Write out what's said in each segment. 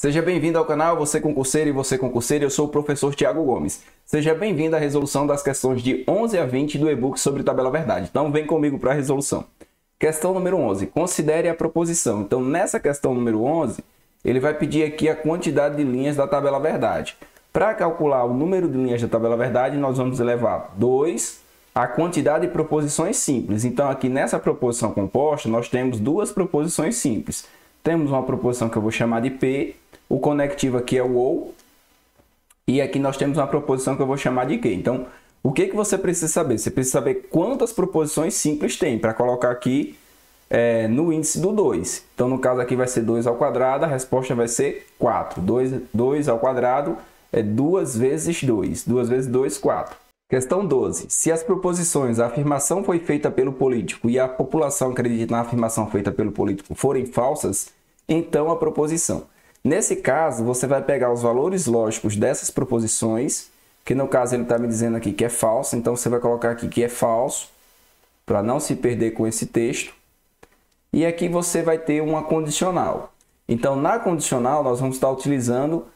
Seja bem-vindo ao canal, você concurseiro e você concurseira, eu sou o professor Tiago Gomes. Seja bem-vindo à resolução das questões de 11 a 20 do e-book sobre tabela verdade. Então vem comigo para a resolução. Questão número 11, considere a proposição. Então nessa questão número 11, ele vai pedir aqui a quantidade de linhas da tabela verdade. Para calcular o número de linhas da tabela verdade, nós vamos elevar 2 a quantidade de proposições simples. Então aqui nessa proposição composta, nós temos duas proposições simples. Temos uma proposição que eu vou chamar de P, o conectivo aqui é o OU, e aqui nós temos uma proposição que eu vou chamar de Q. Então, o que você precisa saber? Você precisa saber quantas proposições simples tem, para colocar aqui no índice do 2. Então, no caso aqui vai ser 2 ao quadrado, a resposta vai ser 4. 2 ao quadrado é 2 vezes 2. 2 vezes 2, 4. Questão 12. Se as proposições, a afirmação foi feita pelo político e a população acredita na afirmação feita pelo político forem falsas, então a proposição. Nesse caso, você vai pegar os valores lógicos dessas proposições, que no caso ele está me dizendo aqui que é falso, então você vai colocar aqui que é falso, para não se perder com esse texto. E aqui você vai ter uma condicional. Então, na condicional, nós vamos estar utilizando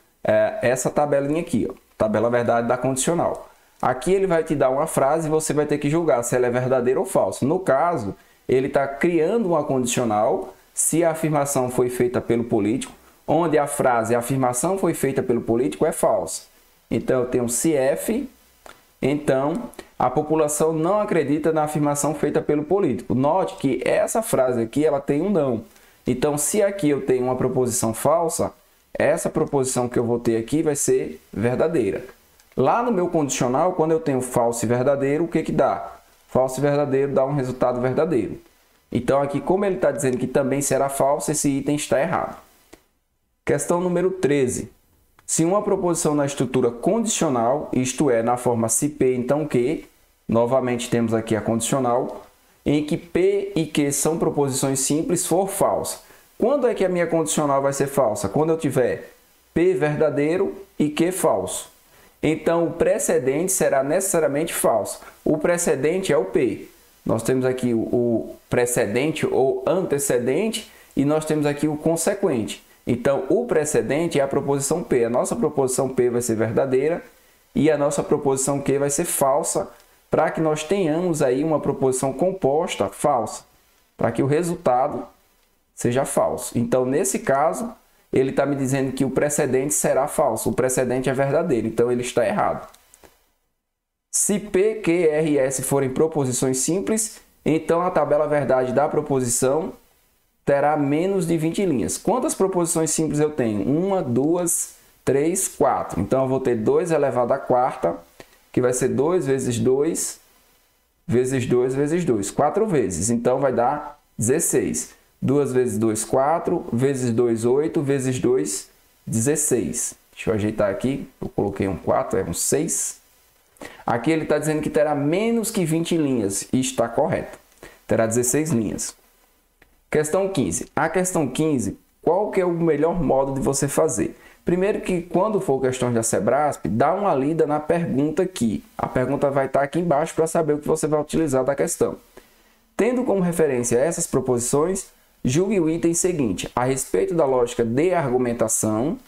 essa tabelinha aqui, ó, tabela verdade da condicional. Aqui ele vai te dar uma frase e você vai ter que julgar se ela é verdadeira ou falsa. No caso, ele está criando uma condicional se a afirmação foi feita pelo político, onde a frase a afirmação foi feita pelo político é falsa. Então, eu tenho se F, então a população não acredita na afirmação feita pelo político. Note que essa frase aqui ela tem um não. Então, se aqui eu tenho uma proposição falsa, essa proposição que eu vou ter aqui vai ser verdadeira. Lá no meu condicional, quando eu tenho falso e verdadeiro, o que que dá? Falso e verdadeiro dá um resultado verdadeiro. Então, aqui, como ele está dizendo que também será falso, esse item está errado. Questão número 13. Se uma proposição na estrutura condicional, isto é, na forma se P, então Q, novamente temos aqui a condicional, em que P e Q são proposições simples, for falsa. Quando é que a minha condicional vai ser falsa? Quando eu tiver P verdadeiro e Q falso. Então, o precedente será necessariamente falso. O precedente é o P. Nós temos aqui o precedente ou antecedente e nós temos aqui o consequente. Então, o precedente é a proposição P. A nossa proposição P vai ser verdadeira e a nossa proposição Q vai ser falsa, para que nós tenhamos aí uma proposição composta falsa, para que o resultado seja falso. Então, nesse caso, ele está me dizendo que o precedente será falso. O precedente é verdadeiro, então ele está errado. Se P, Q, R e S forem proposições simples, então a tabela verdade da proposição terá menos de 20 linhas. Quantas proposições simples eu tenho? 1, 2, 3, 4. Então, eu vou ter 2 elevado à quarta, que vai ser 2 vezes 2, vezes 2, vezes 2. 4 vezes. Então, vai dar 16. 2 vezes 2, 4. Vezes 2, 8. Vezes 2, 16. Deixa eu ajeitar aqui. Eu coloquei um 4, é um 6. Aqui ele está dizendo que terá menos que 20 linhas. E está correto. Terá 16 linhas. Questão 15. A questão 15, qual que é o melhor modo de você fazer? Primeiro que quando for questões da Sebrasp, dá uma lida na pergunta aqui. A pergunta vai estar aqui embaixo para saber o que você vai utilizar da questão. Tendo como referência essas proposições, julgue o item seguinte. A respeito da lógica de argumentação,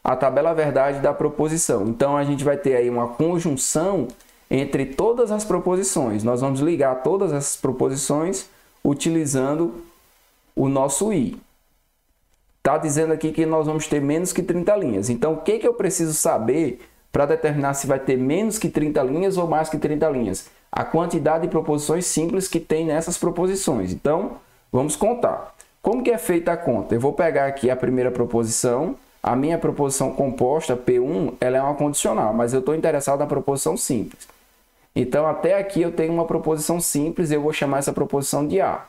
a tabela verdade da proposição. Então, a gente vai ter aí uma conjunção entre todas as proposições. Nós vamos ligar todas essas proposições utilizando o nosso I. Está dizendo aqui que nós vamos ter menos que 30 linhas. Então, o que eu preciso saber para determinar se vai ter menos que 30 linhas ou mais que 30 linhas? A quantidade de proposições simples que tem nessas proposições. Então, vamos contar. Como que é feita a conta? Eu vou pegar aqui a primeira proposição. A minha proposição composta, P1, ela é uma condicional, mas eu estou interessado na proposição simples. Então, até aqui eu tenho uma proposição simples, eu vou chamar essa proposição de A.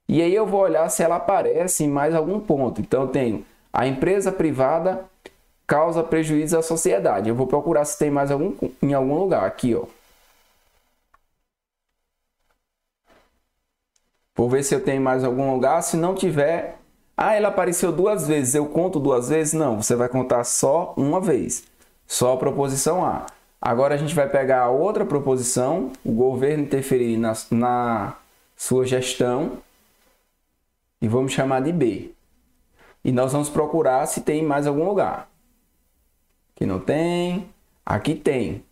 E aí eu vou olhar se ela aparece em mais algum ponto. Então, eu tenho a empresa privada causa prejuízo à sociedade. Eu vou procurar se tem mais em algum lugar. Aqui, ó. Vou ver se eu tenho mais algum lugar. Se não tiver... Ah, ela apareceu 2 vezes. Eu conto 2 vezes? Não, você vai contar só uma vez. Só a proposição A. Agora a gente vai pegar a outra proposição. O governo interferir na sua gestão. E vamos chamar de B. E nós vamos procurar se tem em mais algum lugar. Aqui não tem, aqui tem.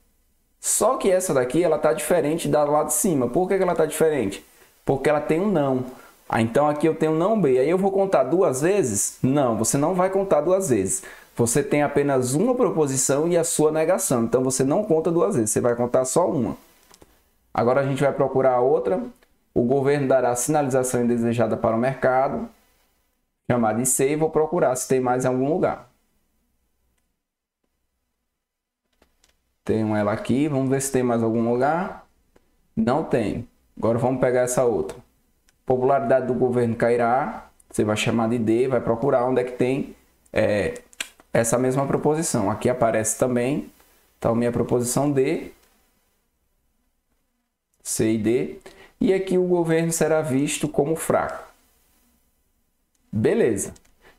Só que essa daqui, ela está diferente da lá de cima. Por que ela está diferente? Porque ela tem um não. Então aqui eu tenho um não B. Aí eu vou contar duas vezes? Não, você não vai contar duas vezes. Você tem apenas uma proposição e a sua negação. Então você não conta duas vezes, você vai contar só uma. Agora a gente vai procurar a outra. O governo dará sinalização indesejada para o mercado, chamada de C, e vou procurar se tem mais em algum lugar. Tenho ela aqui, vamos ver se tem mais algum lugar. Não tem. Agora vamos pegar essa outra. Popularidade do governo cairá, você vai chamar de D, vai procurar onde é que tem essa mesma proposição. Aqui aparece também, então minha proposição D, C e D. E aqui o governo será visto como fraco. Beleza.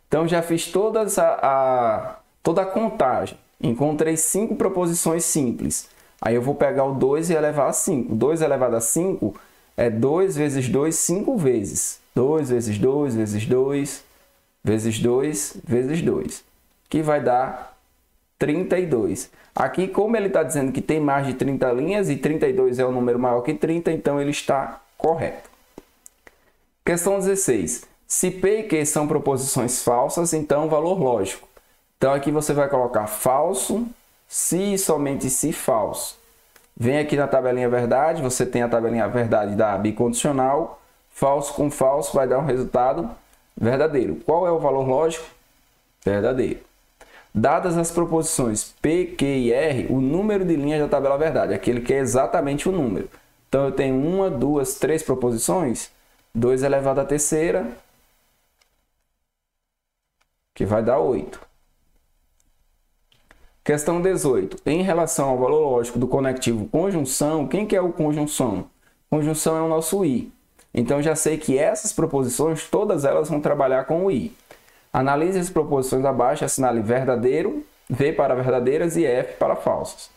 Então já fiz toda a contagem. Encontrei 5 proposições simples. Aí eu vou pegar o 2 e elevar a 5. 2 elevado a 5 é 2 vezes 2, 5 vezes. 2 vezes 2 vezes 2 vezes 2 vezes 2. Que vai dar 32. Aqui, como ele está dizendo que tem mais de 30 linhas e 32 é um número maior que 30, então ele está correto. Questão 16. Se P e Q são proposições falsas, então valor lógico. Então aqui você vai colocar falso, se e somente se falso. Vem aqui na tabelinha verdade, você tem a tabelinha verdade da bicondicional. Falso com falso vai dar um resultado verdadeiro. Qual é o valor lógico? Verdadeiro. Dadas as proposições P, Q e R, o número de linhas da tabela verdade, aquele que é exatamente o número. Então eu tenho 1, 2, 3 proposições, 2 elevado à terceira, que vai dar 8. Questão 18. Em relação ao valor lógico do conectivo conjunção, quem que é o conjunção? Conjunção é o nosso I. Então já sei que essas proposições, todas elas vão trabalhar com o I. Analise as proposições abaixo, assinale verdadeiro, V para verdadeiras e F para falsas.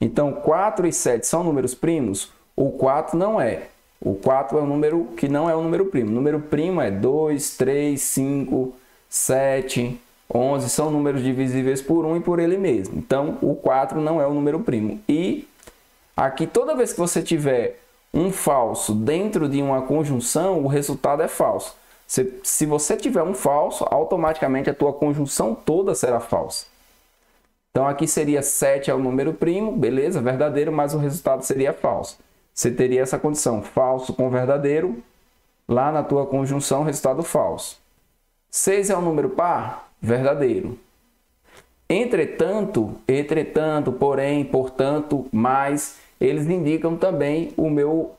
Então 4 e 7 são números primos? O 4 não é. O 4 é um número que não é um número primo. O número primo é 2, 3, 5, 7, 11. São números divisíveis por 1 e por ele mesmo. Então o 4 não é um número primo. E aqui toda vez que você tiver um falso dentro de uma conjunção, o resultado é falso. Se você tiver um falso, automaticamente a tua conjunção toda será falsa. Então aqui seria 7 é o número primo, beleza, verdadeiro, mas o resultado seria falso. Você teria essa condição, falso com verdadeiro, lá na tua conjunção, resultado falso. 6 é um número par, verdadeiro. Entretanto, porém, portanto, mais, eles indicam também o meu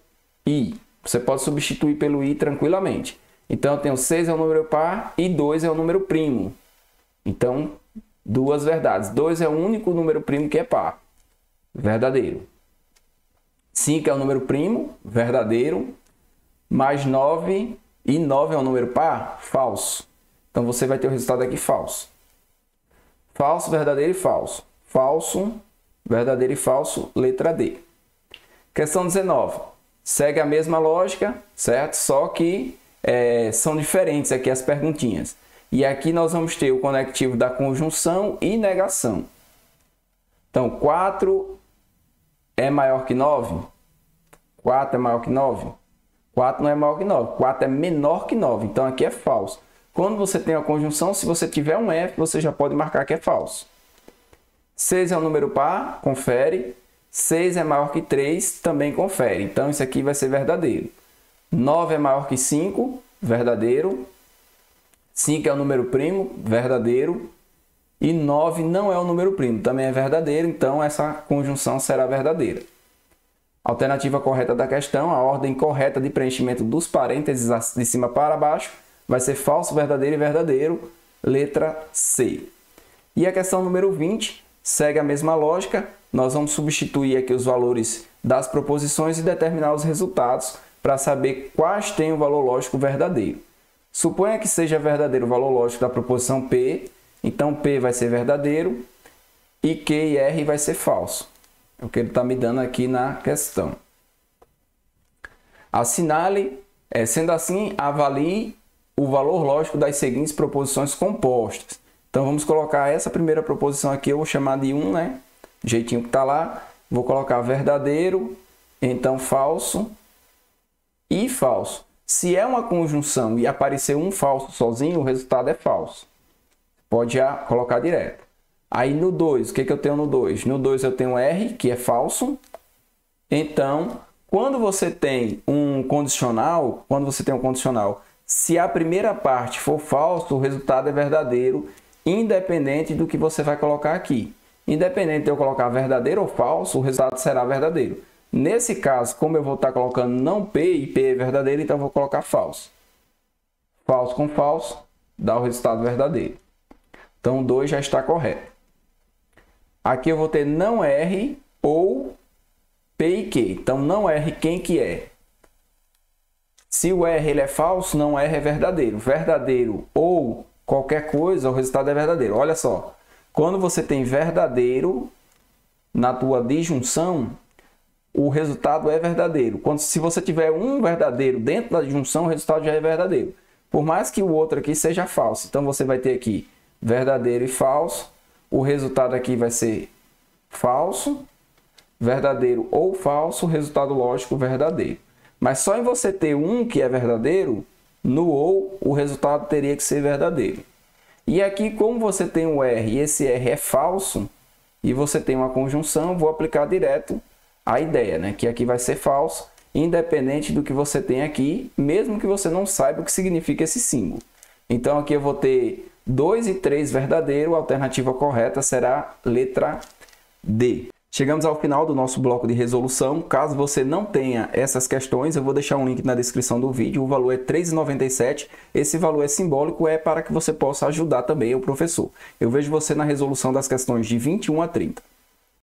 I. Você pode substituir pelo I tranquilamente. Então, eu tenho 6 é um número par e 2 é um número primo. Então, duas verdades. 2 é o único número primo que é par. Verdadeiro. 5 é um número primo, verdadeiro. Mais 9, e 9 é um número par, falso. Então, você vai ter o resultado aqui falso. Falso, verdadeiro e falso. Falso, verdadeiro e falso, letra D. Questão 19. Segue a mesma lógica, certo? Só que são diferentes aqui as perguntinhas. E aqui nós vamos ter o conectivo da conjunção e negação. Então, 4 é maior que 9? 4 é maior que 9? 4 não é maior que 9. 4 é menor que 9. Então, aqui é falso. Quando você tem a conjunção, se você tiver um F, você já pode marcar que é falso. 6 é um número par, confere. 6 é maior que 3, também confere. Então, isso aqui vai ser verdadeiro. 9 é maior que 5, verdadeiro. 5 é um número primo, verdadeiro. E 9 não é um número primo, também é verdadeiro. Então, essa conjunção será verdadeira. Alternativa correta da questão, a ordem correta de preenchimento dos parênteses de cima para baixo vai ser falso, verdadeiro e verdadeiro, letra C. E a questão número 20 segue a mesma lógica. Nós vamos substituir aqui os valores das proposições e determinar os resultados para saber quais têm o valor lógico verdadeiro. Suponha que seja verdadeiro o valor lógico da proposição P, então P vai ser verdadeiro e Q e R vai ser falso. É o que ele está me dando aqui na questão. Assinale, sendo assim, avalie o valor lógico das seguintes proposições compostas. Então vamos colocar essa primeira proposição aqui, eu vou chamar de 1, né? Do jeitinho que está lá. Vou colocar verdadeiro, então falso e falso. Se é uma conjunção e aparecer um falso sozinho, o resultado é falso. Pode já colocar direto. Aí no 2, o que eu tenho no 2? No 2 eu tenho R, que é falso. Então, quando você tem um condicional, se a primeira parte for falso, o resultado é verdadeiro, independente do que você vai colocar aqui. Independente de eu colocar verdadeiro ou falso, o resultado será verdadeiro. Nesse caso, como eu vou estar colocando não P e P é verdadeiro, então eu vou colocar falso. Falso com falso dá o resultado verdadeiro. Então, o 2 já está correto. Aqui eu vou ter não R ou P e Q. Então, não R quem que é? Se o R ele é falso, não R é verdadeiro. Verdadeiro ou qualquer coisa, o resultado é verdadeiro. Olha só, quando você tem verdadeiro na tua disjunção, o resultado é verdadeiro. Se você tiver um verdadeiro dentro da disjunção, o resultado já é verdadeiro. Por mais que o outro aqui seja falso. Então, você vai ter aqui verdadeiro e falso. O resultado aqui vai ser falso, verdadeiro ou falso, o resultado lógico verdadeiro. Mas só em você ter um que é verdadeiro, no ou, o resultado teria que ser verdadeiro. E aqui, como você tem um R e esse R é falso, e você tem uma conjunção, vou aplicar direto a ideia, né? Que aqui vai ser falso, independente do que você tem aqui, mesmo que você não saiba o que significa esse símbolo. Então, aqui eu vou ter 2 e 3 verdadeiro, a alternativa correta será letra D. Chegamos ao final do nosso bloco de resolução. Caso você não tenha essas questões, eu vou deixar um link na descrição do vídeo. O valor é R$ 3,97. Esse valor é simbólico, é para que você possa ajudar também o professor. Eu vejo você na resolução das questões de 21 a 30.